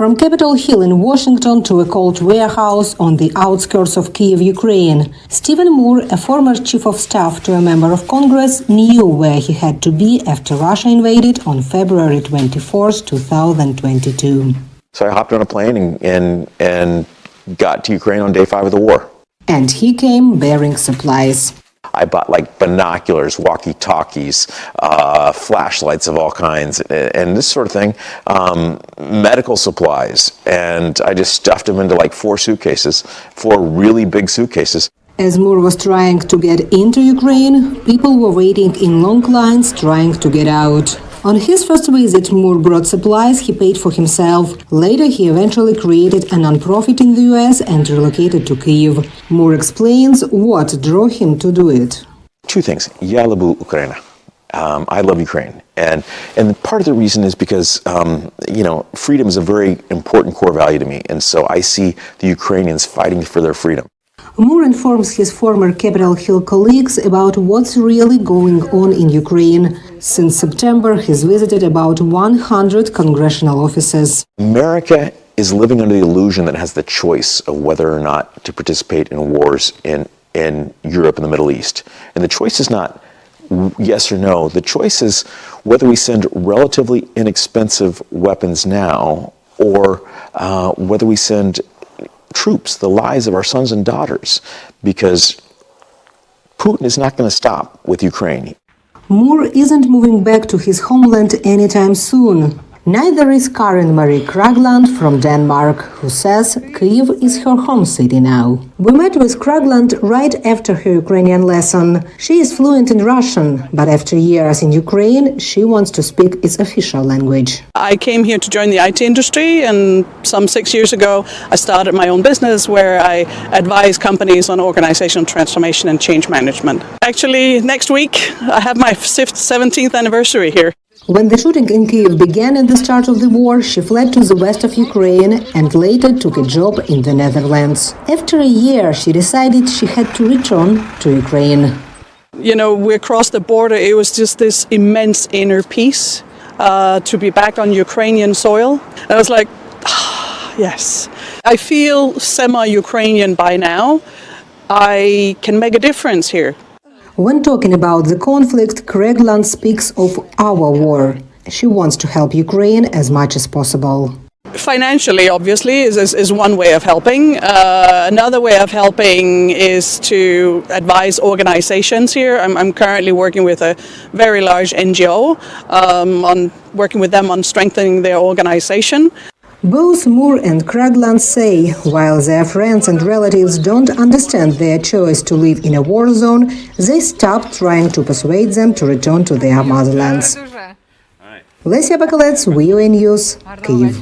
From Capitol Hill in Washington to a cold warehouse on the outskirts of Kyiv, Ukraine, Stephen Moore, a former chief of staff to a member of Congress, knew where he had to be after Russia invaded on February 24, 2022. So I hopped on a plane and got to Ukraine on day 5 of the war. And he came bearing supplies. I bought like binoculars, walkie-talkies, flashlights of all kinds, and this sort of thing, medical supplies, and I just stuffed them into like 4 really big suitcases. As Moore was trying to get into Ukraine, people were waiting in long lines trying to get out. On his first visit, Moore brought supplies he paid for himself. Later, he eventually created a non-profit in the US and relocated to Kyiv. Moore explains what drove him to do it. 2 things. Я люблю Украину. I love Ukraine. And part of the reason is because, freedom is a very important core value to me. And so I see the Ukrainians fighting for their freedom. Moore informs his former Capitol Hill colleagues about what's really going on in Ukraine. Since September, he's visited about 100 congressional offices. America is living under the illusion that it has the choice of whether or not to participate in wars in Europe and the Middle East. And the choice is not yes or no. The choice is whether we send relatively inexpensive weapons now or whether we send troops, the lives of our sons and daughters, because Putin is not going to stop with Ukraine. Moore isn't moving back to his homeland anytime soon. Neither is Karen Marie Kragland from Denmark, who says Kyiv is her home city now. We met with Kragland right after her Ukrainian lesson. She is fluent in Russian, but after years in Ukraine, she wants to speak its official language. I came here to join the IT industry, and some 6 years ago, I started my own business where I advise companies on organizational transformation and change management. Actually, next week, I have my 17th anniversary here. When the shooting in Kyiv began at the start of the war, she fled to the west of Ukraine and later took a job in the Netherlands. After a year, she decided she had to return to Ukraine. We crossed the border. It was just this immense inner peace to be back on Ukrainian soil. I was like, yes. I feel semi-Ukrainian by now. I can make a difference here. When talking about the conflict, Kragland speaks of our war. She wants to help Ukraine as much as possible. Financially, obviously, is one way of helping. Another way of helping is to advise organizations here. I'm currently working with a very large NGO, working with them on strengthening their organization. Both Moore and Kragland say, while their friends and relatives don't understand their choice to live in a war zone, they stopped trying to persuade them to return to their motherlands. Lesia Bakalets, VOA News, Kyiv.